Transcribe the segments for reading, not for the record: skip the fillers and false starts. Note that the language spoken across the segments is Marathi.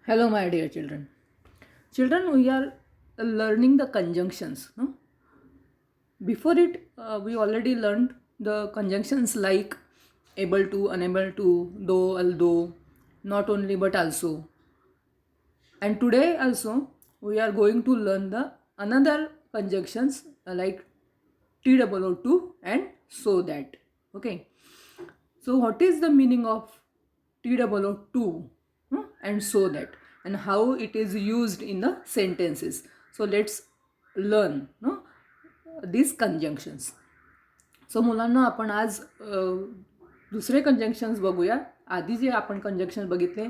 Hello, my dear children. Children, we are learning the conjunctions. No? Before it, we already learned the conjunctions like able to, unable to, though, although, not only but also. And today also, we are going to learn the another conjunctions like TOO2 and so that. Okay. So, what is the meaning of TOO2 and so that, and how it is used in the sentences? So, let's learn these conjunctions. So मुलांना आपण आज दुसरे कंजंक्शन्स बघूया. आधी जे आपण कंजंक्शन बघितले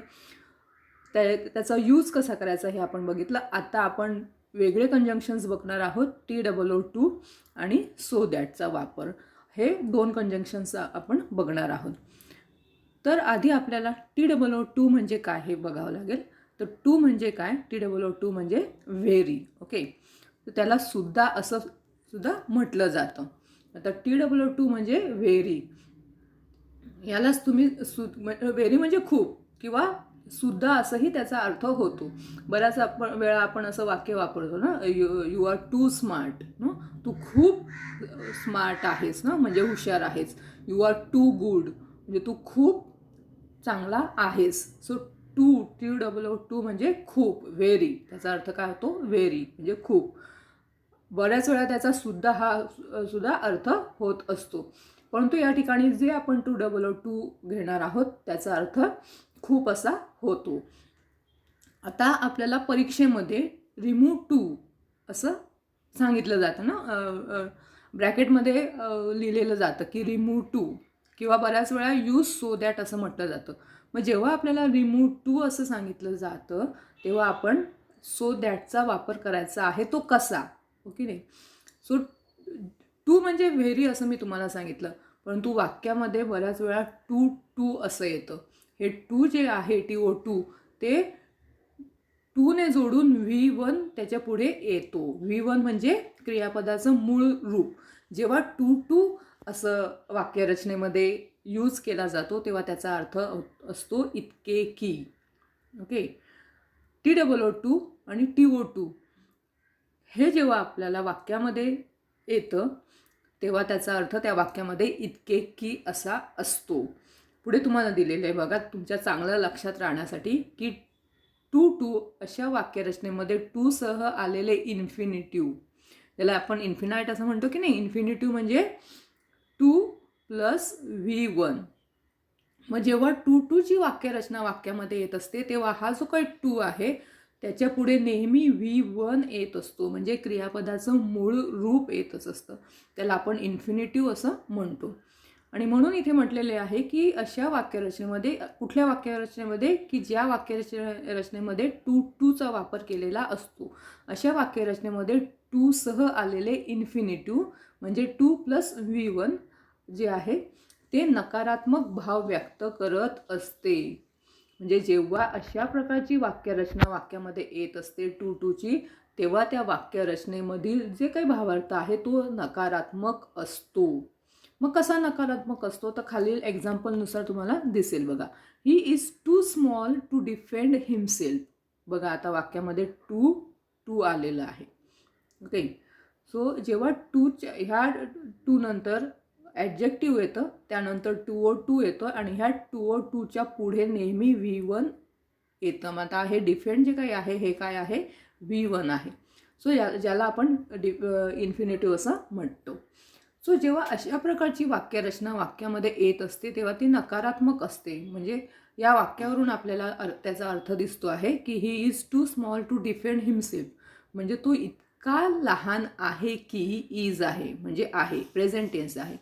त्याचा यूज कसा करायचा हे आपण बघितलं. आता आपण वेगळे कंजंक्शन्स बघणार आहोत. TOO2 आणि सो दॅटचा वापर, हे दोन कंजंक्शन्स आपण बघणार आहोत. तर आधी आपल्याला TOO2 म्हणजे काय हे बघावं लागेल. तर टू म्हणजे काय? TOO2 म्हणजे व्हेरी. ओके, तर त्याला सुद्धा असं सुद्धा म्हटलं जातं. आता TOO2 म्हणजे व्हेरी. यालाच तुम्ही व्हेरी म्हणजे खूप किंवा सुद्धा असंही त्याचा अर्थ होतो. बऱ्याच वेळा आपण असं वाक्य वापरतो ना, यू आर टू स्मार्ट. तू खूप स्मार्ट आहेस ना, म्हणजे हुशार आहेस. यू आर टू गुड म्हणजे तू खूप चांगला आहेस. सो TOO2 म्हणजे खूप, व्हेरी. त्याचा अर्थ काय होतो? व्हेरी म्हणजे खूप. बऱ्याच वेळा त्याचा सुद्धा अर्थ होत असतो. परंतु या ठिकाणी जे आपण TOO2 घेणार आहोत त्याचा अर्थ खूप असा होतो. आता आपल्याला परीक्षेमध्ये रिमूव्ह टू असं सांगितलं जातं ना, ब्रॅकेटमध्ये लिहिलेलं जातं की रिमूव्ह टू, किंवा बऱ्याच वेळा यूज सो दॅट असं म्हटलं जातं. मग जेव्हा आपल्याला रिमूव्ह टू असं सांगितलं जातं तेव्हा आपण सो दॅटचा वापर करायचा आहे. तो कसा? ओके नाही. सो टू म्हणजे व्हेरी असं मी तुम्हाला सांगितलं, परंतु वाक्यामध्ये बऱ्याच वेळा टू असं येतं. हे टू जे आहे TOO2 ते टूने जोडून V1 त्याच्या पुढे येतो. V1 म्हणजे क्रियापदाचं मूळ रूप. जेव्हा टू असं वाक्यरचनेमध्ये यूज केला जातो तेव्हा त्याचा अर्थ असतो इतके की. ओके, TOO2 आणि TOO2 हे जेव्हा आपल्याला वाक्यामध्ये येतं तेव्हा त्याचा अर्थ त्या वाक्यामध्ये इतके की असा असतो. पुढे तुम्हाला दिलेलं आहे बघा, तुमच्या चांगलं लक्षात राहण्यासाठी, की टू अशा वाक्यरचनेमध्ये टूसह आलेले इन्फिनिटिव्ह, त्याला आपण इन्फिनाईट असं म्हणतो की नाही. इन्फिनिटिव्ह म्हणजे 2 + V1. मग जेव्हा टूची वाक्यरचना वाक्यामध्ये येत असते तेव्हा हा जो काही टू आहे त्याच्या पुढे नेहमी V1 येत असतो, म्हणजे क्रियापदाचं मूळ रूप येतच असतं. त्याला आपण इन्फिनिटिव्ह असं म्हणतो. आणि म्हणून इथे म्हटलेले आहे की अशा वाक्यरचनेमध्ये, कुठल्या वाक्यरचनेमध्ये, की ज्या वाक्यरचनेमध्ये टूचा वापर केलेला असतो अशा वाक्यरचनेमध्ये टूसह आलेले इन्फिनिटिव्ह म्हणजे 2 + V1 जे आहे ते नकारात्मक भाव व्यक्त करत असते. म्हणजे जेव्हा अशा प्रकारची वाक्यरचना वाक्यामध्ये येत असते टूची, तेव्हा त्या वाक्यरचनेमधील जे काही भावार्थ आहे तो नकारात्मक असतो. मग कसा नकारात्मक असतो? तर खालील एक्झाम्पलनुसार तुम्हाला दिसेल बघा. He is too small to defend himself. बघा आता वाक्यामध्ये टू आलेलं आहे. ओके, सो जेव्हा ह्या टू नंतर ॲडजेक्टिव्ह येतं, त्यानंतर TOO2 येतं आणि ह्या TOO2च्या पुढे नेहमी V1 येतं. मग आता हे डिफेंड जे काही आहे हे काय आहे? V1 आहे. सो ज्याला आपण इन्फिनिटिव्ह असं म्हणतो. सो जेव्हा अशा प्रकारची वाक्यरचना वाक्यामध्ये येत असते तेव्हा ती नकारात्मक असते. म्हणजे या वाक्यावरून आपल्याला त्याचा अर्थ दिसतो आहे की he is too small to defend himself, म्हणजे तो इतका लहान आहे की, इज आहे म्हणजे आहे, प्रेझेंट टेन्स आहे.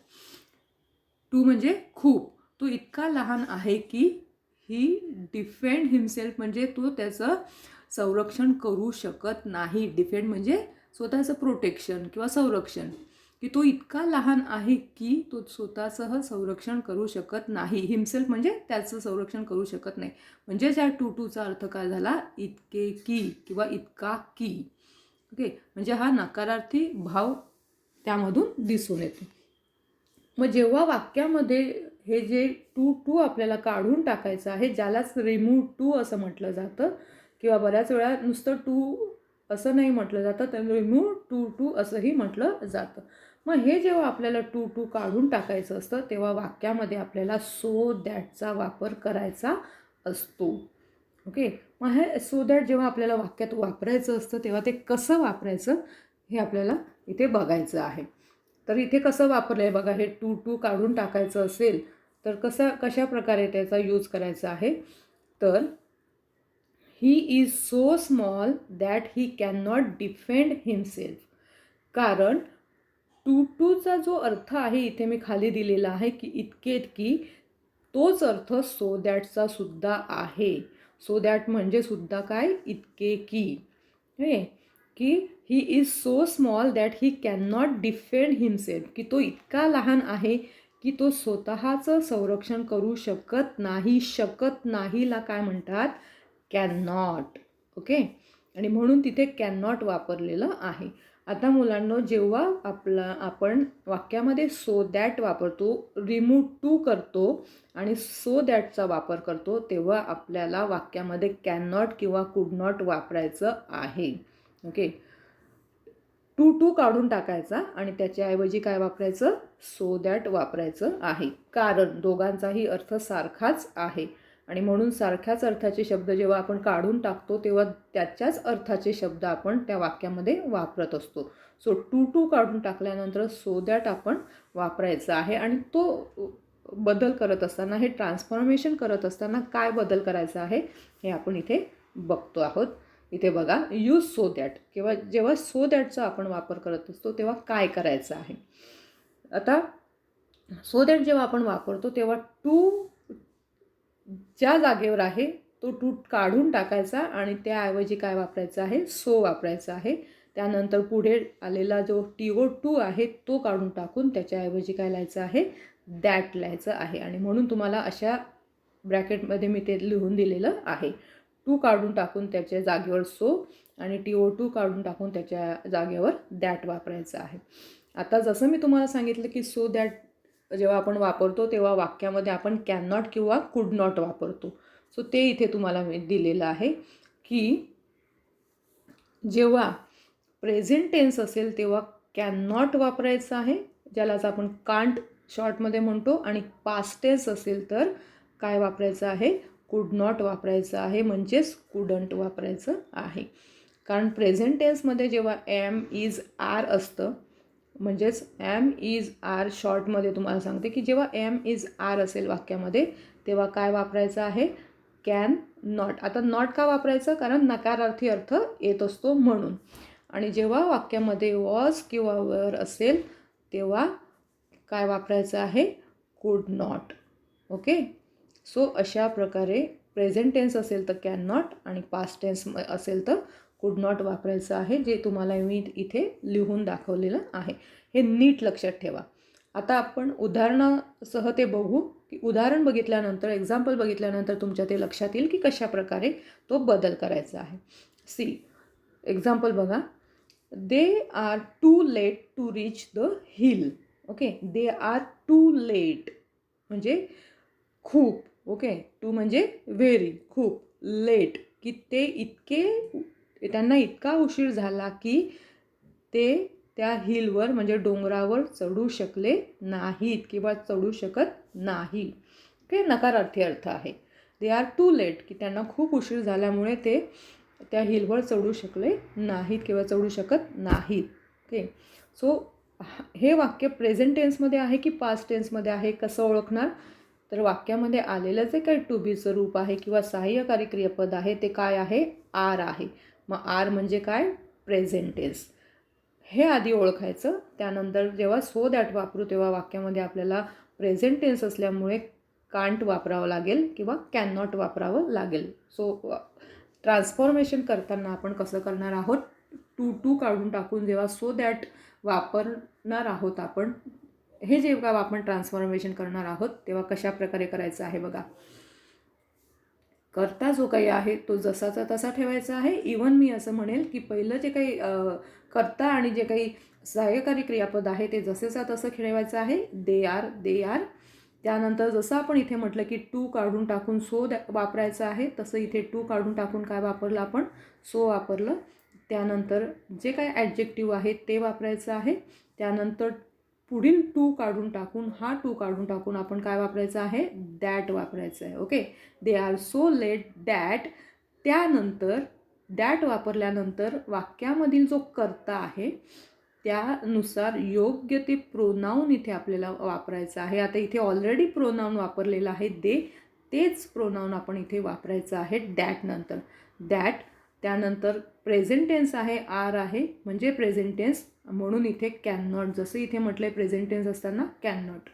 टू म्हणजे खूप, तो इतका लहान आहे की ही डिफेंड हिमसेल्फ म्हणजे तो त्याचं संरक्षण करू शकत नाही. डिफेंड म्हणजे स्वतःचं प्रोटेक्शन किंवा संरक्षण, की तो इतका लहान आहे की तो स्वतःचं संरक्षण करू शकत नाही. हिमसेल्फ म्हणजे त्याचं संरक्षण करू शकत नाही. म्हणजे या टूचा अर्थ काय झाला? इतके की किंवा इतका की. ओके, म्हणजे हा नकारार्थी भाव त्यामधून दिसून येतो. मग जेव्हा वाक्यामध्ये हे जे टू आपल्याला काढून टाकायचं आहे, ज्यालाच रिमूव्ह टू असं म्हटलं जातं, किंवा बऱ्याच वेळा नुसतं टू असं नाही म्हटलं जातं, तर रिमूव्ह टू असंही म्हटलं जातं. मग हे जेव्हा आपल्याला टू काढून टाकायचं असतं तेव्हा वाक्यामध्ये आपल्याला सो दॅटचा वापर करायचा असतो. ओके, मग हे सो दॅट जेव्हा आपल्याला वाक्यात वापरायचं असतं तेव्हा ते कसं वापरायचं हे आपल्याला इथे बघायचं आहे. तर इथे कसं वापरलं आहे बघा, हे टू काढून टाकायचं असेल तर कशा प्रकारे त्याचा यूज करायचा आहे. तर ही is so small that he can not defend himself. कारण टूचा जो अर्थ आहे इथे मी खाली दिलेला आहे की इतकी, तोच अर्थ सो दॅटचा सुद्धा आहे. सो दॅट म्हणजे सुद्धा काय, इतके की. हे की he is so small that he can not defend himself, की तो इतका लहान आहे की तो स्वतःचं संरक्षण करू शकत नाहीला काय म्हणतात, कॅन नॉट. ओके, आणि म्हणून तिथे कॅन नॉट वापरलेलं आहे. आता मुलांनो, जेव्हा आपण वाक्यामध्ये सो दॅट वापरतो, रिमूव्ह टू करतो आणि सो दॅटचा वापर करतो तेव्हा आपल्याला वाक्यामध्ये कॅन नॉट किंवा कुड नॉट वापरायचं आहे. ओके, टू काढून टाकायचा आणि त्याच्याऐवजी काय वापरायचं, सो दॅट वापरायचं आहे. कारण दोघांचाही अर्थ सारखाच आहे आणि म्हणून सारख्याच अर्थाचे शब्द जेव्हा आपण काढून टाकतो तेव्हा त्याच्याच अर्थाचे शब्द आपण त्या वाक्यामध्ये वापरत असतो. सो टू काढून टाकल्यानंतर सो दॅट आपण वापरायचं आहे. आणि तो बदल करत असताना, हे ट्रान्सफॉर्मेशन करत असताना काय बदल करायचा आहे हे आपण इथे बघतो आहोत. इथे बघा, यूज सो दॅट, किंवा जेव्हा सो दॅटचा आपण वापर करत असतो तेव्हा काय करायचं आहे. आता सो दॅट जेव्हा आपण वापरतो तेव्हा टू ज्या जागेवर आहे तो टू काढून टाकायचा आणि त्याऐवजी काय वापरायचं आहे, सो वापरायचा आहे. त्यानंतर पुढे आलेला जो TO2 आहे तो काढून टाकून त्याच्याऐवजी काय लिहायचं आहे, दॅट लिहायचं आहे. आणि म्हणून तुम्हाला अशा ब्रॅकेटमध्ये मी ते लिहून दिलेलं आहे. टू काढून टाकून त्याच्या जागेवर सो आणि TO2 काढून टाकून त्याच्या जागेवर दॅट वापरायचं आहे. आता जसं मी तुम्हाला सांगितलं की सो दॅट जेव्हा आपण वापरतो तेव्हा वाक्यामध्ये आपण कॅन नॉट किंवा कुड नॉट वापरतो. सो ते इथे तुम्हाला मी दिलेलं आहे की जेव्हा प्रेझेंट टेन्स असेल तेव्हा कॅन नॉट वापरायचं आहे, ज्यालाच आपण कांट शॉर्टमध्ये म्हणतो. आणि पास्ट टेन्स असेल तर काय वापरायचं आहे, कुड नॉट वापरायचं आहे, म्हणजेच कुडंट वापरायचं आहे. कारण प्रेझेंट टेन्समध्ये जेव्हा एम इज आर असतं, म्हणजेच एम इज आर शॉर्टमध्ये तुम्हाला सांगते की जेव्हा एम इज आर असेल वाक्यामध्ये तेव्हा काय वापरायचं आहे, कॅन नॉट. आता नॉट का वापरायचं, कारण नकारार्थी अर्थ येत असतो म्हणून. आणि जेव्हा वाक्यामध्ये वॉज किंवा वर असेल तेव्हा काय वापरायचं आहे, कुड नॉट. ओके, सो अशा प्रकारे प्रेझेंट टेन्स असेल तर कॅन नॉट आणि पास्ट टेन्स असेल तर कुड नॉट वापरायचं आहे, जे तुम्हाला मी इथे लिहून दाखवलेलं आहे. हे नीट लक्षात ठेवा. आता आपण उदाहरणासह ते बघू की उदाहरण बघितल्यानंतर, एक्झाम्पल बघितल्यानंतर तुमच्या ते लक्षात येईल की कशा प्रकारे तो बदल करायचा आहे. सी एक्झाम्पल बघा, they are too late to reach the hill. Okay, they are too late म्हणजे खूप. ओके, टू म्हणजे व्हेरी, खूप, लेट की ते त्यांना इतका उशीर झाला की ते त्या हिलवर म्हणजे डोंगरावर चढू शकले नाहीत किंवा चढू शकत नाही. ओके, नकारार्थी अर्थ आहे. दे आर टू लेट की त्यांना खूप उशीर झाल्यामुळे ते त्या हिलवर चढू शकले नाहीत किंवा चढू शकत नाहीत. ओके, सो हे वाक्य प्रेझेंट टेन्समध्ये आहे की पास्ट टेन्समध्ये आहे कसं ओळखणार, तर वाक्यामध्ये आलेलं जे काही टू बीचं रूप आहे किंवा सहाय्यकारी क्रियापद आहे ते काय आहे, आर आहे. मग आर म्हणजे काय, प्रेझेंट टेन्स. हे आधी ओळखायचं. त्यानंतर जेव्हा सो दॅट वापरू तेव्हा वाक्यामध्ये आपल्याला प्रेझेंट टेन्स असल्यामुळे कांट वापरावं लागेल किंवा कॅन नॉट वापरावं लागेल. सो ट्रान्सफॉर्मेशन करताना आपण कसं करणार आहोत, टू काढून टाकून जेव्हा सो दॅट वापरणार आहोत आपण, हे जेव्हा आपण ट्रान्सफॉर्मेशन करणार आहोत तेव्हा कशा प्रकारे करायचं आहे बघा. करता जो काही आहे तो जसाचा तसा ठेवायचा आहे. इवन मी असं म्हणेल की पहिलं जे काही करता आणि जे काही सहाय्यकारी क्रियापद आहे ते जसेचा तसं ठेवायचं आहे. They are. त्यानंतर जसं आपण इथे म्हटलं की टू काढून टाकून सो वापरायचं आहे, तसं इथे टू काढून टाकून काय वापरलं आपण, सो वापरलं. त्यानंतर जे काय ॲडजेक्टिव्ह आहे ते वापरायचं आहे. त्यानंतर पुढील टू काढून टाकून, हा टू काढून टाकून आपण काय वापरायचं आहे, दॅट वापरायचं आहे. Okay, they are so late that. त्यानंतर दॅट वापरल्यानंतर वाक्यामधील जो कर्ता आहे त्यानुसार योग्य ते प्रोनाऊन इथे आपल्याला वापरायचं आहे. आता इथे ऑलरेडी प्रोनाऊन वापरलेलं आहे दे, तेच प्रोनाऊन आपण इथे वापरायचं आहे दॅट नंतर. दॅट, त्यानंतर प्रेझेंट टेन्स आहे, आर आहे म्हणजे प्रेझेंट टेन्स, म्हणून इथे कॅन नॉट, जसं इथे म्हटलं आहे प्रेझेंट टेन्स असताना can not,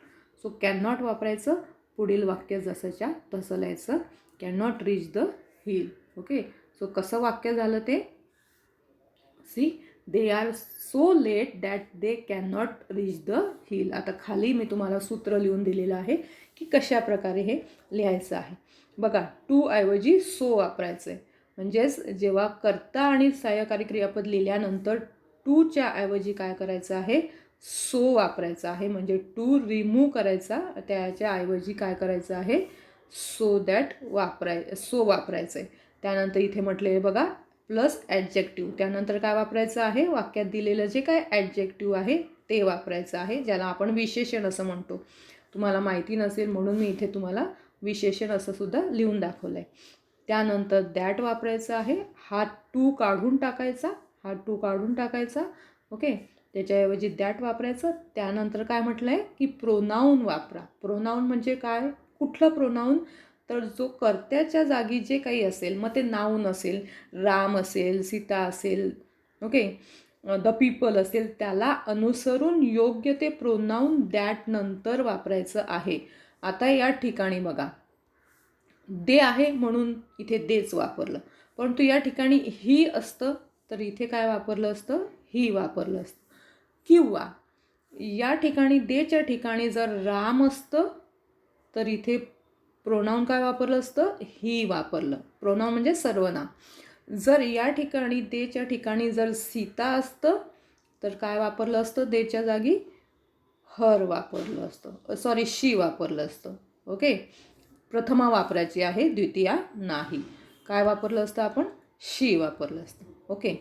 so can not वापरायचं. पुढील वाक्य जसंच्या तसं लिहायचं, can not reach the hill. Okay, so कसं वाक्य झालं ते, see they are so late that they can not reach the hill. आता खाली मी तुम्हाला सूत्र लिहून दिलेलं आहे की कशा प्रकारे हे लिहायचं आहे. बघा, टू ऐवजी सो वापरायचं आहे, म्हणजेच जेव्हा कर्ता आणि सहाय्यकारी क्रियापद लिहिल्यानंतर टूच्या ऐवजी काय करायचं आहे, सो वापरायचं आहे. म्हणजे टू रिमूव्ह करायचा, त्याच्या ऐवजी काय करायचं आहे, सो दॅट सो वापरायचं आहे. त्यानंतर इथे म्हटले बघा प्लस ॲडजेक्टिव्ह, त्यानंतर काय वापरायचं आहे, वाक्यात दिलेलं जे काय ॲडजेक्टिव्ह आहे ते वापरायचं आहे, ज्याला आपण विशेषण असं म्हणतो. तुम्हाला माहिती नसेल म्हणून मी इथे तुम्हाला विशेषण असं सुद्धा लिहून दाखवलं आहे. त्यानंतर दॅट वापरायचं आहे, हा टू काढून टाकायचा, हा टू काढून टाकायचा. ओके, त्याच्याऐवजी दॅट वापरायचं. त्यानंतर काय म्हटलं आहे की प्रोनाऊन वापरा. प्रोनाऊन म्हणजे काय, कुठलं प्रोनाऊन, तर जो कर्त्याच्या जागी जे काही असेल, मग ते नाऊन असेल, राम असेल, सीता असेल, ओके, द पीपल असेल, त्याला अनुसरून योग्य ते प्रोनाऊन दॅट नंतर वापरायचं आहे. आता या ठिकाणी बघा, दे आहे म्हणून इथे देच वापरलं, परंतु या ठिकाणी ही असतं तर इथे काय वापरलं असतं, ही वापरलं असतं. किंवा या ठिकाणी देच्या ठिकाणी जर राम असतं तर इथे प्रोनाऊन काय वापरलं असतं, ही वापरलं. प्रोनाऊन म्हणजे सर्वनाम. जर या ठिकाणी देच्या ठिकाणी जर सीता असतं तर काय वापरलं असतं, देच्या जागी हर वापरलं असतं, सॉरी शी वापरलं असतं. ओके, प्रथमा वापरायची आहे, द्वितीया नाही. काय वापरलं असतं आपण, शी वापरलं असतं. ओके,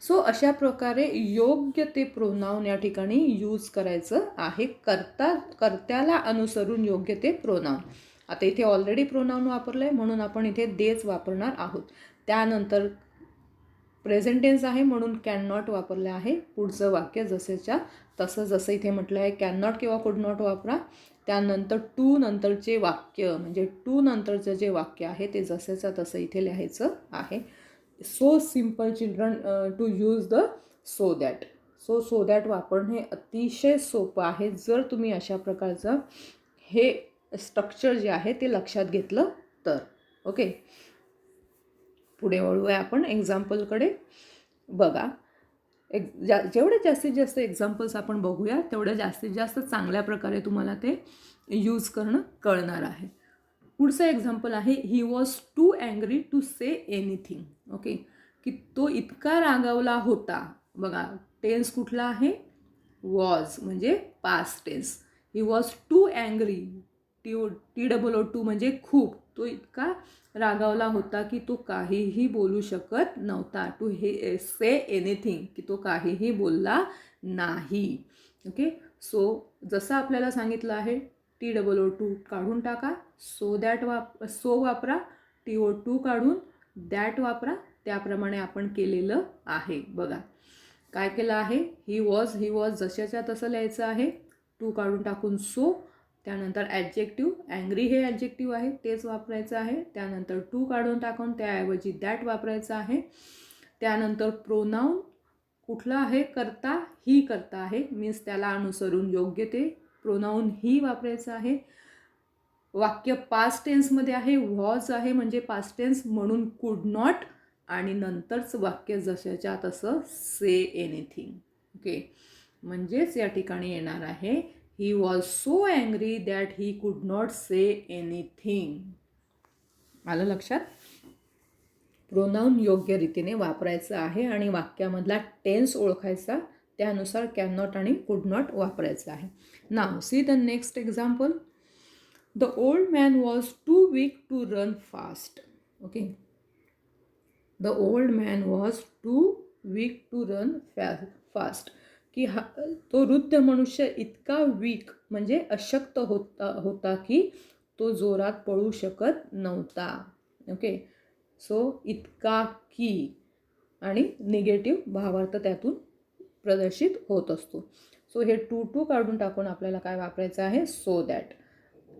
सो अशा प्रकारे योग्य ते प्रोनाऊन या ठिकाणी यूज करायचं आहे, कर्त्याला अनुसरून योग्य ते प्रोनाऊन. आता इथे ऑलरेडी प्रोनाऊन वापरलं आहे म्हणून आपण इथे देच वापरणार आहोत. त्यानंतर प्रेझेंट टेन्स आहे म्हणून कॅन नॉट वापरले आहे. पुढचं वाक्य जसेच्या तसं, जसं इथे म्हटलं आहे कॅन नॉट किंवा कुड नॉट वापरा. त्यानंतर टू नंतरचे वाक्य, म्हणजे टू नंतरचं जे वाक्य आहे ते जसेचं तसं इथे लिहायचं आहे. So simple children to use the so that. So that वापरणे अतिशय सोपं आहे जर तुम्ही अशा प्रकारचं हे स्ट्रक्चर जे आहे ते लक्षात घेतलं तर. ओके, पुढे वळूया आपण एक्झाम्पलकडे. बघा, जेवढे जास्तीत जास्त एक्झाम्पल्स आपण बघूया तेवढं जास्तीत जास्त चांगल्या प्रकारे तुम्हाला ते यूज करणं कळणार आहे. पुढचं एक्झाम्पल आहे, he was too angry to say anything. Okay, की तो इतका रागावला होता. बघा, टेन्स कुठला आहे, वॉज म्हणजे past tense. He was too angry, TOO म्हणजे खूप. तो इतका रागावला होता की तो काहीही बोलू शकत नव्हता. टू से एनिथिंग, की तो काहीही बोलला नाही. ओके, सो जसं आपल्याला सांगितलं आहे TOO काढून टाका, सो वापरा, TO2 काढून दॅट वापरा. त्याप्रमाणे आपण केलेलं आहे. बघा काय केलं आहे, ही वॉज जशाच्या तसं लिहायचं आहे, टू काढून टाकून सो. त्यानंतर ॲडजेक्टिव्ह, अँग्री हे ॲडजेक्टिव्ह आहे तेच वापरायचं आहे. त्यानंतर टू काढून टाकून त्याऐवजी दॅट वापरायचं आहे. त्यानंतर प्रोनाऊन कुठला आहे, करता, ही करता आहे, मीन्स त्याला अनुसरून योग्य ते प्रोनाऊन ही वापरायचं आहे. वाक्य पास्ट टेन्समध्ये आहे, वॉज आहे म्हणजे पास्ट टेन्स म्हणून कुड नॉट, आणि नंतरचं वाक्य जशाच्या तसं से एनिथिंग. ओके, म्हणजेच या ठिकाणी येणार आहे, he was so angry that he could not say anything. आलं लक्षात? प्रोनाऊन योग्य रीतीने वापरायचं आहे आणि वाक्यामधला टेन्स ओळखायचा, त्यानुसार कॅन नॉट आणि कुड नॉट वापरायचं आहे. Now see the next example. The old man was too weak to run fast. Okay, the old man was too weak to run fast. की तो वृद्ध मनुष्य इतका वीक म्हणजे अशक्त होता की तो जोरात पळू शकत नव्हता. ओके, सो इतका की आणि निगेटिव्ह भावार्थ त्यातून प्रदर्शित होत असतो. सो हे टू काढून टाकून आपल्याला काय वापरायचं आहे, सो दॅट.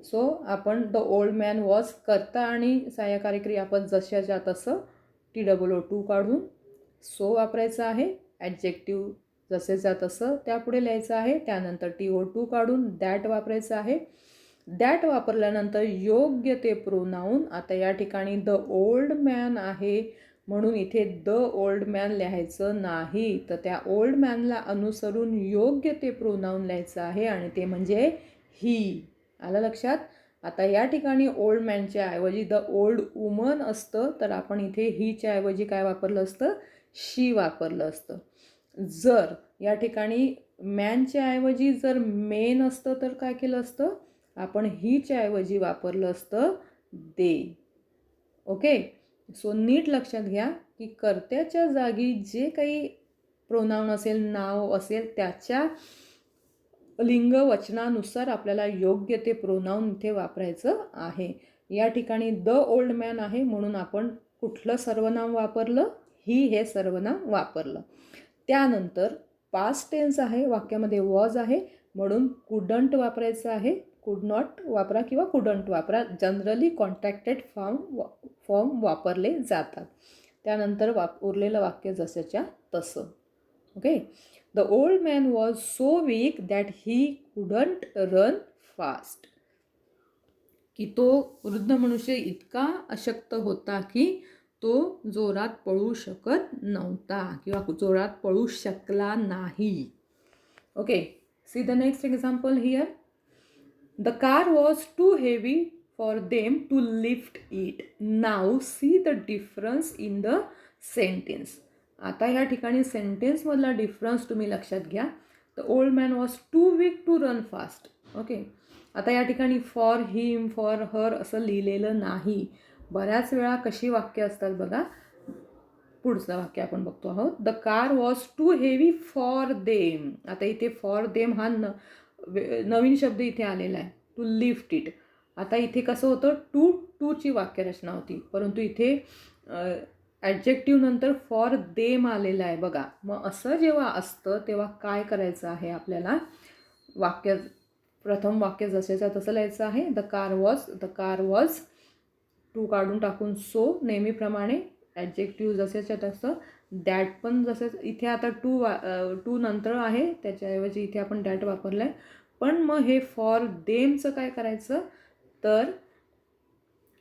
सो आपण द ओल्ड मॅन वॉज कर्ता आणि सहाय्यकारी क्रियापद जशाच्या तसं TOO काढून सो वापरायचं आहे. ॲडजेक्टिव्ह जसेच्या तसं त्यापुढे लिहायचं आहे. त्यानंतर TOO काढून दॅट वापरायचं आहे. दॅट वापरल्यानंतर योग्य ते प्रोनाऊन. आता या ठिकाणी द ओल्ड मॅन आहे म्हणून इथे द ओल्ड मॅन लिहायचं नाही, तर त्या ओल्ड मॅनला अनुसरून योग्य ते प्रोनाऊन लिहायचं आहे आणि ते म्हणजे ही. आलं लक्षात? आता या ठिकाणी ओल्ड मॅनच्या ऐवजी द ओल्ड वुमन असतं, तर आपण इथे हीच्या ऐवजी काय वापरलं असतं, शी वापरलं असतं. जर या ठिकाणी मॅनच्या ऐवजी जर मेन असतं तर काय केलं असतं, आपण हीच्या ऐवजी वापरलं असतं दे. ओके, सो नीट लक्षात घ्या की कर्त्याच्या जागी जे काही प्रोनाऊन असेल, नाव असेल, त्याच्या लिंग वचनानुसार आपल्याला योग्य ते प्रोनाऊन इथे वापरायचं आहे. या ठिकाणी द ओल्ड मॅन आहे म्हणून आपण कुठलं सर्वनाम वापरलं, ही हे सर्वनाम वापरलं. त्यानंतर पास्ट टेन्स आहे, वाक्यामध्ये वॉज आहे म्हणून कुडंट वापरायचं आहे. कुड नॉट वापरा किंवा कुडंट वापरा. जनरली कॉन्ट्रॅक्टेड फॉर्म वापरले जातात. त्यानंतर उरलेलं वाक्य जसंच्या तसं. Okay, the old man was so weak that he couldn't run fast. की तो वृद्ध मनुष्य इतका अशक्त होता की तो जोरात पळू शकत नव्हता किंवा जोरात पळू शकला नाही. Okay, see the next example here. The car was too heavy for them to lift it. Now see the difference in the sentence. आता ह्या ठिकाणी सेंटेन्समधला डिफरन्स तुम्ही लक्षात घ्या. The old man was too weak to run fast. Okay, आता या ठिकाणी फॉर हिम, फॉर हर असं लिहिलेलं नाही. बऱ्याच वेळा कशी वाक्य असतात बघा. पुढचं वाक्य आपण बघतो आहोत. The car was too heavy for them. आता इथे फॉर देम हा नवीन शब्द इथे आलेला आहे, टू लिफ्ट इट. आता इथे कसं होतं, टूची वाक्यरचना होती, परंतु इथे ॲडजेक्टिव्ह नंतर फॉर देम आलेलं आहे बघा. मग असं जेव्हा असतं तेव्हा काय करायचं आहे आपल्याला, प्रथम वाक्य जसेच्या तसं लिहायचं आहे. द कार वॉज टू काढून टाकून सो नेहमीप्रमाणे. ॲडजेक्टिव्ह जसेच्या तसं. दॅट पण जसं इथे आता टू नंतर आहे त्याच्याऐवजी इथे आपण दॅट वापरलं आहे. पण मग हे फॉर देमचं काय करायचं, तर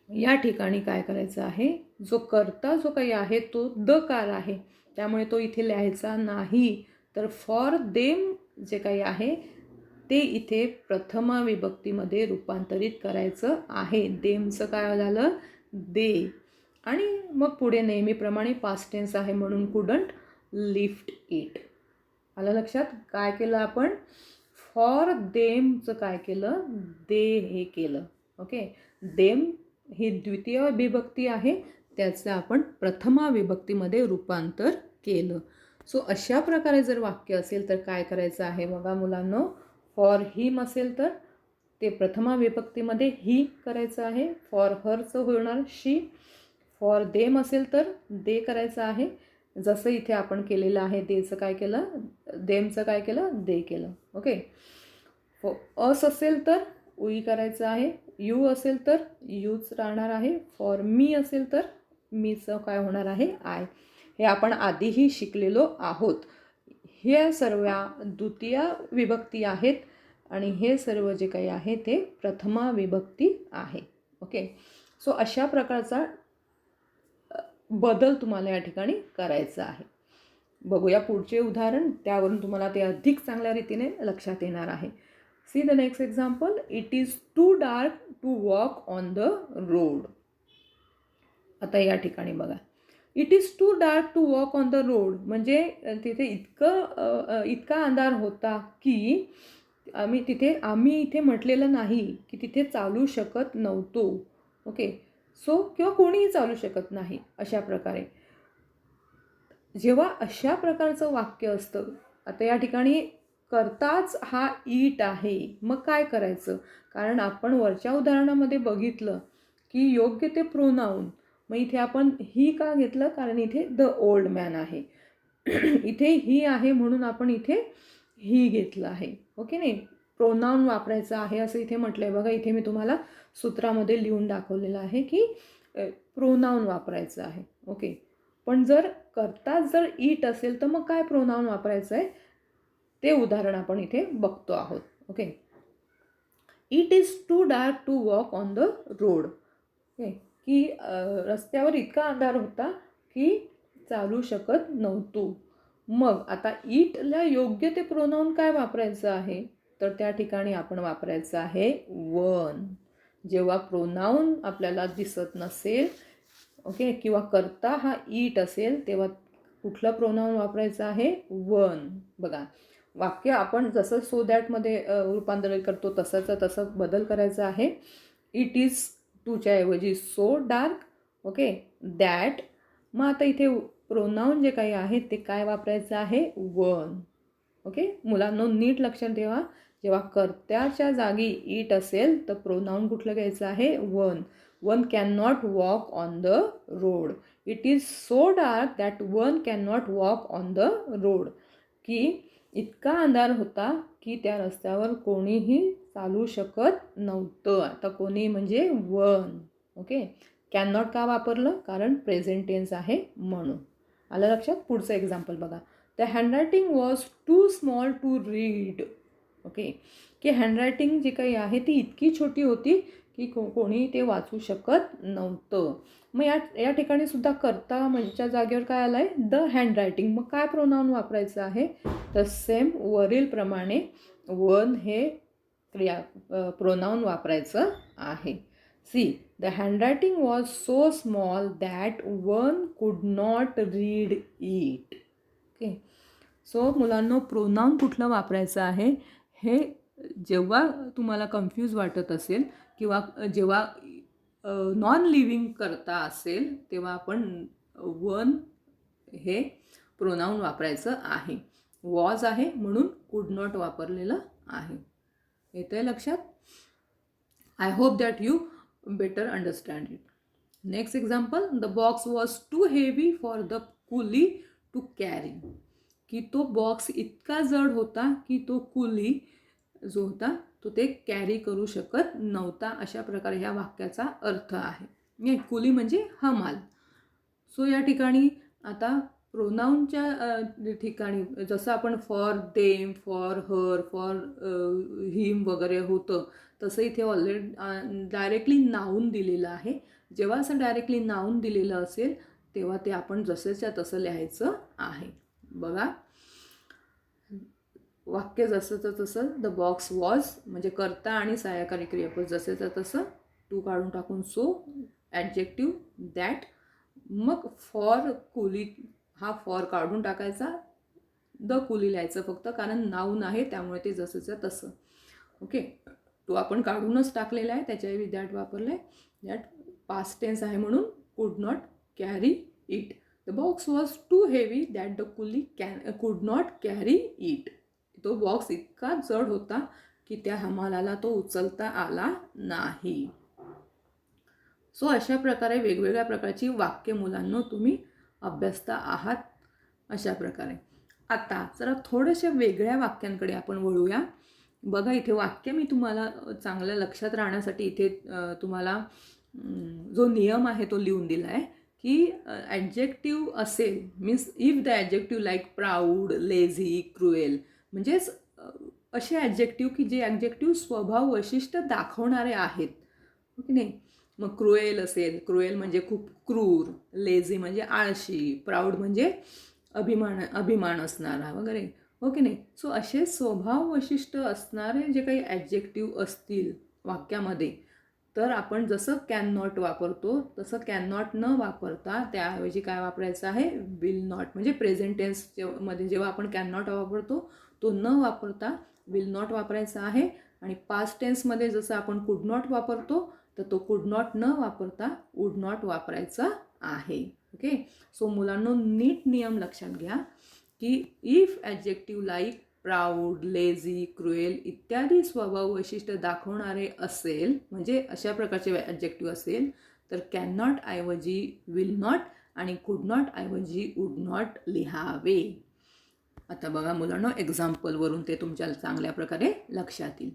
या ठिकाणी काय करायचं आहे, जो कर्ता जो काही आहे तो द कार आहे त्यामुळे तो इथे लिहायचा नाही. तर फॉर देम जे काही आहे ते इथे प्रथमा विभक्तीमध्ये रूपांतरित करायचं आहे. देमचं काय झालं, दे. आणि मग पुढे नेहमीप्रमाणे पास्ट टेन्स आहे म्हणून कुडंट लिफ्ट इट. आलं लक्षात? काय केलं आपण, फॉर देमचं काय केलं, दे हे केलं. ओके, देम ही द्वितीय विभक्ती आहे, त्याचं आपण प्रथमा विभक्तीमध्ये रूपांतर केलं. सो अशा प्रकारे जर वाक्य असेल तर काय करायचं आहे बघा मुलांनो. फॉर हिम असेल तर ते प्रथमा विभक्तीमध्ये ही करायचं आहे. फॉर हरचं होणार शी. फॉर देम असेल तर दे करायचं आहे, जसं इथे आपण केलेलं आहे. देचं काय केलं, देमचं काय केलं, दे केलं. ओके, अस असेल तर उई करायचं आहे. यू असेल तर यूच राहणार आहे. फॉर मी असेल तर मीचं काय होणार आहे, आय. हे आपण आधीही शिकलेलो आहोत. हे सर्व द्वितीय विभक्ती आहेत आणि हे सर्व जे काही आहे ते प्रथमा विभक्ती आहे. ओके, सो अशा प्रकारचा बदल तुम्हाला या ठिकाणी करायचा आहे. बघूया पुढचे उदाहरण, त्यावरून तुम्हाला ते अधिक चांगल्या रीतीने लक्षात येणार आहे. See the next example. It is too dark to walk on the road. आता या ठिकाणी बघा, it is too dark to walk on the road म्हणजे तिथे इतका अंधार होता की आम्ही इथे म्हटलेलं नाही की तिथे चालू शकत नव्हतो. ओके. सो किंवा कोणीही चालू शकत नाही अशा प्रकारे. जेव्हा अशा प्रकारचं वाक्य असतं, आता या ठिकाणी करताच हा ईट आहे, मग काय करायचं? कारण आपण वरच्या उदाहरणामध्ये बघितलं की योग्य ते प्रोनाऊन. मग इथे आपण ही का घेतलं? कारण इथे द ओल्ड मॅन आहे. इथे ही आहे म्हणून आपण इथे ही घेतलं आहे. ओके नाही? प्रोनाऊन वापरायचं आहे असं इथे म्हटलं आहे बघा. इथे मी तुम्हाला सूत्रामध्ये लिहून दाखवलेलं आहे की प्रोनाऊन वापरायचं आहे. ओके. पण जर करताच जर इट असेल तर मग काय प्रोनाऊन वापरायचं आहे ते उदाहरण आपण इथे बघतो आहोत. Okay. It is too dark to walk on the road. Okay. की रस्त्यावर इतका अंधार होता की चालू शकत नव्हतो. मग आता इटला योग्य ते प्रोनाऊन काय वापरायचं आहे? तर त्या ठिकाणी आपण वापरायचं आहे वन. जेव्हा प्रोनाऊन आपल्याला दिसत नसेल, ओके, किंवा करता हा इट असेल तेव्हा कुठलं प्रोनाऊन वापरायचं आहे? वन. बघा, वाक्य आपण जसं सो दॅटमध्ये रूपांतरित करतो तसंच तसं बदल करायचा आहे. इट इज टूच्या ऐवजी सो डार्क. ओके. दॅट. मग आता इथे प्रोनाऊन जे काही आहे ते काय वापरायचं आहे? वन. ओके. मुलांनो नीट लक्षात ठेवा, जेव्हा कर्त्याच्या जागी इट असेल तर प्रोनाऊन कुठलं घ्यायचं आहे? One. One can not walk on the road. It is so dark that one can not walk on the road. की इतका अंधार होता की त्या रस्त्यावर कोणीही चालू शकत नव्हतं. आता कोणी म्हणजे वन. ओके. कॅन नॉट का वापरलं? कारण प्रेझेंट टेन्स आहे म्हणून. आलं लक्षात? पुढचं एक्झाम्पल बघा. The handwriting was too small to read. Okay. की हँडरायटिंग जी काही आहे ती इतकी छोटी होती की कोणी ते वाचू शकत नव्हतं. मग या ठिकाणी सुद्धा करता म्हणजे जागेवर काय आलं आहे? The handwriting. मग काय प्रोनाऊन वापरायचं आहे? तर सेम वरीलप्रमाणे वन हे प्रोनाऊन वापरायचं आहे. See, the handwriting was so small that one could not read it. Okay. So मुलांनो प्रोनाऊन कुठलं वापरायचं आहे हे जेव्हा तुम्हाला कन्फ्यूज वाटत असेल किंवा जेव्हा नॉन लिव्हिंग करता असेल तेव्हा आपण वन हे प्रोनाऊन वापरायचं आहे. वॉज आहे म्हणून कुड नॉट वापरलेलं आहे. येतंय लक्षात? I hope that you better understand it. Next example. The box was too heavy for the coolie to carry. की तो बॉक्स इतका जड होता की तो कुली जो होता तो ते कॅरी करू शकत नव्हता. अशा प्रकारे ह्या वाक्याचा अर्थ आहे. कुली म्हणजे हमाल. सो या ठिकाणी आता प्रोनाऊनच्या ठिकाणी जसं आपण for them, for her, for him वगैरे होतं तसं इथे ऑलरेडी डायरेक्टली नाऊन दिलेलं आहे. जेव्हा असं डायरेक्टली नाऊन दिलेलं असेल तेव्हा ते आपण जसेच्या तसं लिहायचं आहे. बघा, वाक्य जसंचं तसं. द बॉक्स वॉज म्हणजे कर्ता आणि सहाय्यकारी क्रियापद जसेचं तसं. टू काढून टाकून सो, ॲडजेक्टिव्ह दॅट. मग फॉर कुली हा फॉर काढून टाकायचा, द कुली लिहायचं फक्त कारण नाऊन आहे त्यामुळे ते जसंचं तसं. ओके. तो आपण काढूनच टाकलेला आहे त्याच्याऐवजी दॅट वापरलं आहे. दॅट पास्ट टेन्स आहे म्हणून could not carry it. The box was too heavy that the coolie could not carry it. तो बॉक्स इतका जड होता की त्या हमालाला तो उचलता आला नाही. सो अशा प्रकारे वेगवेगळ्या प्रकारची वाक्य मुलांनो तुम्ही अभ्यासता आहात. अशा प्रकारे आता जरा थोड्याशा वेगळ्या वाक्यांकडे आपण वळूया. बघा, इथे वाक्य मी तुम्हाला चांगल्या लक्षात राहण्यासाठी इथे तुम्हाला जो नियम आहे तो लिहून दिला आहे की ॲडजेक्टिव्ह असेल means if the adjective like proud, lazy, cruel म्हणजेच असे ॲडजेक्टिव्ह की जे ॲडजेक्टिव्ह स्वभाव वैशिष्ट्य दाखवणारे आहेत. ओके नाही? मग क्रुएल असेल, क्रुएल म्हणजे खूप क्रूर, लेझी म्हणजे आळशी, प्राऊड म्हणजे अभिमान असणारा वगैरे. ओके नाही? सो असे स्वभाव वैशिष्ट्य असणारे जे काही ॲडजेक्टिव्ह असतील वाक्यामध्ये तर आपण जसं कॅन नॉट वापरतो तसं कॅन नॉट न वापरता त्याऐवजी काय वापरायचं आहे? Will not. म्हणजे प्रेझेंट टेन्स मध्ये जेव्हा आपण कॅन नॉट वापरतो तो न वापरता विल नॉट वापरायचा आहे. आणि पास्ट टेन्समध्ये जसं आपण कुड नॉट वापरतो तर तो कुड नॉट न वापरता वुड नॉट वापरायचा आहे. ओके. सो मुलांनो, नीट नियम लक्षात घ्या की if adjective like proud, lazy, cruel इत्यादी स्वभाव वैशिष्ट्य दाखवणारे असेल, म्हणजे अशा प्रकारचे ॲडजेक्टिव्ह असेल, तर कॅन नॉट ऐवजी विल नॉट आणि कुड नॉट ऐवजी वुड नॉट लिहावे. आता बघा मुलांनो, एक्झाम्पलवरून ते तुमच्या चांगल्या प्रकारे लक्षात येईल.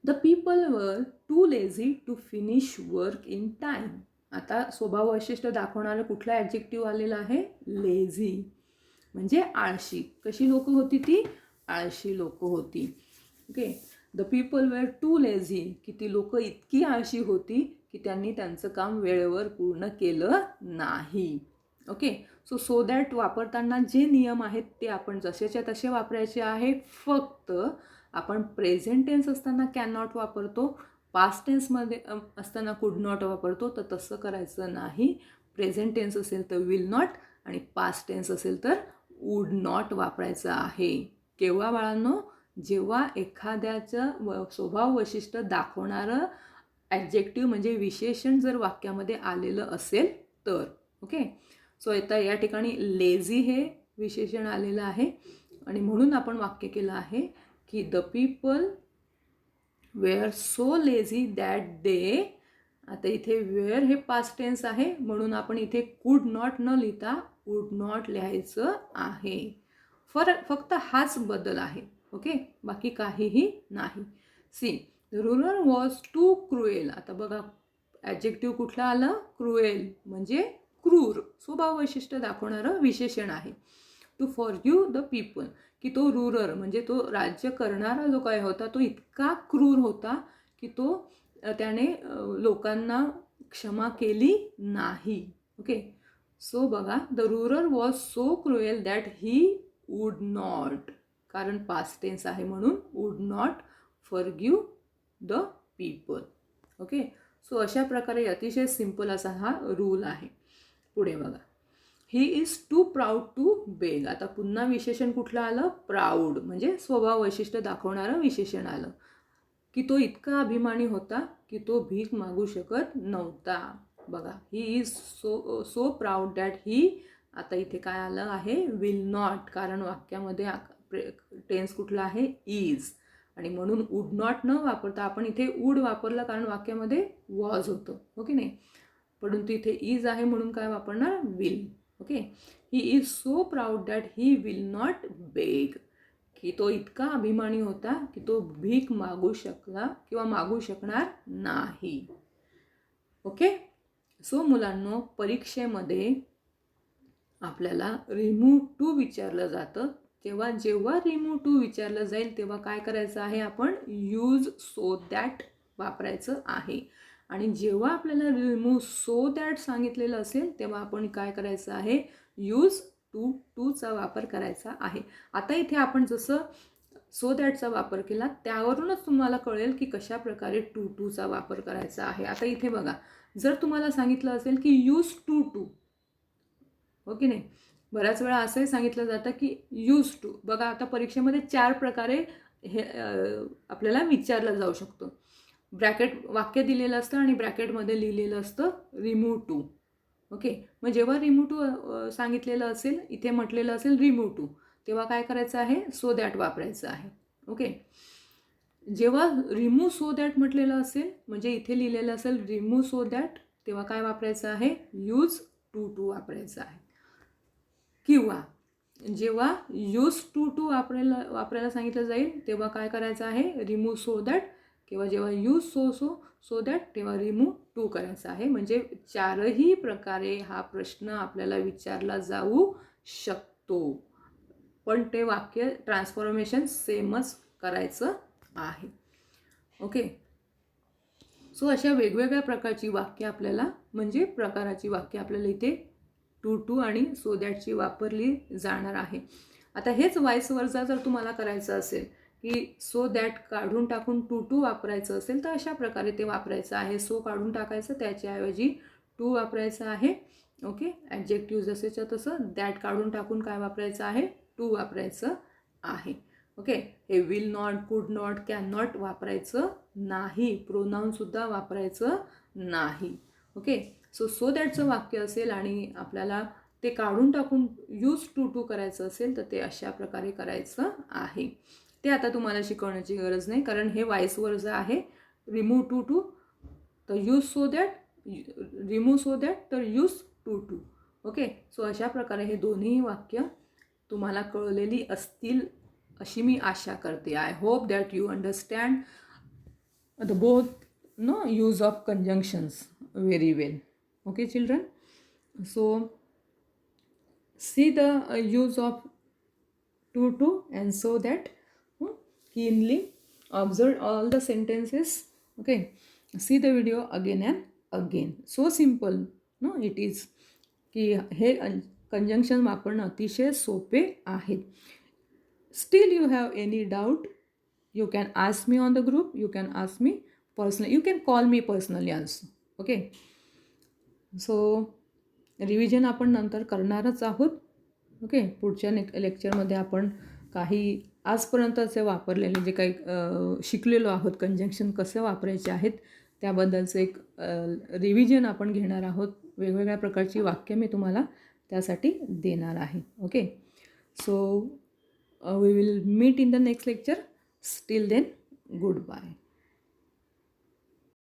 The people were too lazy to finish work in time. आता स्वभाव वैशिष्ट्य दाखवणारं कुठला ॲडजेक्टिव्ह आलेला आहे? लेझी, म्हणजे आळशी. कशी लोक होती ती? आळशी लोक होती. Okay. The people were too lazy, की ती लोक इतकी आळशी होती की त्यांनी त्यांचं काम वेळेवर पूर्ण केलं नाही. ओके. सो दॅट वापरताना जे नियम आहेत ते आपण जसेच्या तसे वापरायचे आहे. फक्त आपण प्रेझेंट टेन्स असताना कॅन नॉट वापरतो, पास्ट टेन्समध्ये असताना कुड नॉट वापरतो, तर तसं करायचं नाही. प्रेझेंट टेन्स असेल तर विल नॉट आणि पास्ट टेन्स असेल तर वुड नॉट वापरायचं आहे. केव्हा बाळांनो? जेव्हा एखाद्याचं स्वभाव वैशिष्ट्य दाखवणारं ॲडजेक्टिव्ह म्हणजे विशेषण जर वाक्यामध्ये आलेलं असेल तर. ओके. सो आता या ठिकाणी लेझी हे विशेषण आलेलं आहे आणि म्हणून आपण वाक्य केलं आहे की the people were so lazy that they. आता इथे वेअर हे पास्ट टेन्स आहे म्हणून आपण इथे कुड नॉट न लिहिता वुड नॉट लिहायचं आहे. फक्त हाच बदल आहे. ओके. बाकी काहीही नाही. See, the ruler was too cruel. आता बघा ॲडजेक्टिव्ह कुठलं आलं? क्रुएल, म्हणजे क्रूर, स्वभाव वैशिष्ट्य दाखवणारं विशेषण आहे. टू फॉरगिव्ह द पीपल, की तो रुलर म्हणजे तो राज्य करणारा जो काय होता तो इतका क्रूर होता की तो त्याने लोकांना क्षमा केली नाही. ओके. सो बघा, the ruler was so cruel that he would not, कारण पास्ट टेन्स आहे म्हणून would not forgive the people. Okay. So अशा प्रकारे अतिशय सिंपल असा हा रूल आहे. पुढे बघा, he is too proud to beg. आता पुन्हा विशेषण कुठलं आलं? प्राऊड, म्हणजे स्वभाव वैशिष्ट्य दाखवणारं विशेषण आलं की तो इतका अभिमानी होता की तो भीक मागू शकत नव्हता. बघा, he is so proud that ही. आता इथे काय आलं आहे? विल नॉट, कारण वाक्यामध्ये टेन्स कुठला आहे? इज, आणि म्हणून वुड नॉट न वापरता आपण इथे वुड वापरलं कारण वाक्यामध्ये वॉज होतं. ओके नाही, परंतु इथे इज आहे म्हणून काय वापरणार? Will. Okay. He is so proud that he will not beg, की तो इतका अभिमानी होता की तो भीक मागू शकला किंवा मागू शकणार नाही. ओके. सो मुलांनो, परीक्षेमध्ये आपल्याला रिमूव्ह टू विचारलं जातं. जेव्हा रिमूव्ह टू विचारलं जाईल तेव्हा काय करायचं आहे? आपण यूज सो दॅट वापरायचं आहे. आणि जेव्हा आपल्याला रिमूव्ह सो दॅट सांगितलेलं असेल तेव्हा आपण काय करायचं आहे? यूज टूचा वापर करायचा आहे. आता इथे आपण जसं सो दॅटचा वापर केला त्यावरूनच तुम्हाला कळेल की कशा प्रकारे टूचा वापर करायचा आहे. आता इथे बघा, जर तुम्हाला सांगितलं असेल की यूज टू, ओके नाही, बऱ्याच वेळा असंही सांगितलं जातं की यूज टू. बघा, आता परीक्षेमध्ये 4 प्रकारे हे आपल्याला विचारलं जाऊ शकतं. ब्रॅकेट वाक्य दिलेलं असतं आणि ब्रॅकेटमध्ये लिहिलेलं असतं रिमूव्ह टू. ओके. मग जेव्हा रिमूव्ह टू सांगितलेलं असेल, इथे म्हटलेलं असेल रिमूव्ह टू, तेव्हा काय करायचं आहे? सो दॅट वापरायचं आहे. ओके. जेव्हा रिमूव्ह सो दॅट म्हटलेलं असेल, म्हणजे इथे लिहिलेलं असेल रिमूव्ह सो दॅट, तेव्हा काय वापरायचं आहे? यूज टू वापरायचं आहे. किंवा जेव्हा यूज टू वापरायला सांगितलं जाईल तेव्हा काय करायचं आहे? Remove so that. किंवा जेव्हा यूज सो दॅट तेव्हा रिमूव्ह टू करायचं आहे. म्हणजे 4ही प्रकारे हा प्रश्न आपल्याला विचारला जाऊ शकतो, पण ते वाक्य ट्रान्सफॉर्मेशन सेमच करायचं आहे. ओके. सो अशा वेगवेगळ्या प्रकारची वाक्य आपल्याला, म्हणजे प्रकाराची वाक्य आपल्याला इथे टू आणि सो दॅटची वापरली जाणार आहे. आता हेच वाईस वर्सा जर तुम्हाला करायचं असेल की सो दॅट काढून टाकून टू वापरायचं असेल तर अशा प्रकारे ते वापरायचं आहे. सो काढून टाकायचं, त्याच्याऐवजी टू वापरायचं आहे. ओके. ॲडजेक्टिव्ह जसेच्या तसं. दॅट काढून टाकून काय वापरायचं आहे? टू वापरायचं आहे. ओके. हे विल नॉट, कुड नॉट, कॅन नॉट वापरायचं नाही. प्रोनाऊनसुद्धा वापरायचं नाही. ओके. सो दॅटचं वाक्य असेल आणि आपल्याला ते काढून टाकून यूज टू करायचं असेल तर ते अशा प्रकारे करायचं आहे. ते आता तुम्हाला शिकवण्याची गरज नाही, कारण हे वाईस वर्सा आहे. रिमूव्ह टू तर use so that, remove so that तर यूज टू. ओके. सो अशा प्रकारे हे दोन्ही वाक्य तुम्हाला कळलेली असतील अशी मी आशा करते. I hope that you understand the both use of conjunctions very well. Okay children, so see the use of to and so that keenly observe all the sentences. Okay, see the video again and again. So simple it is की हे कंजंक्शन वापरणं अतिशय सोपे आहेत. Still you have any doubt, you can ask me on the group, you can ask me personally, you can call me personally also. Okay, so revision आपण नंतर करणारच आहोत. ओके. पुढच्या लेक्चरमध्ये आपण काही आजपर्यंतचे वापरलेले जे काही शिकलेलो आहोत कंजंक्शन कसे वापरायचे आहेत त्याबद्दलचं एक रिव्हिजन आपण घेणार आहोत. वेगवेगळ्या प्रकारची वाक्य मी तुम्हाला त्यासाठी देणार आहे. Okay. So we will meet in the next lecture. Till then, goodbye.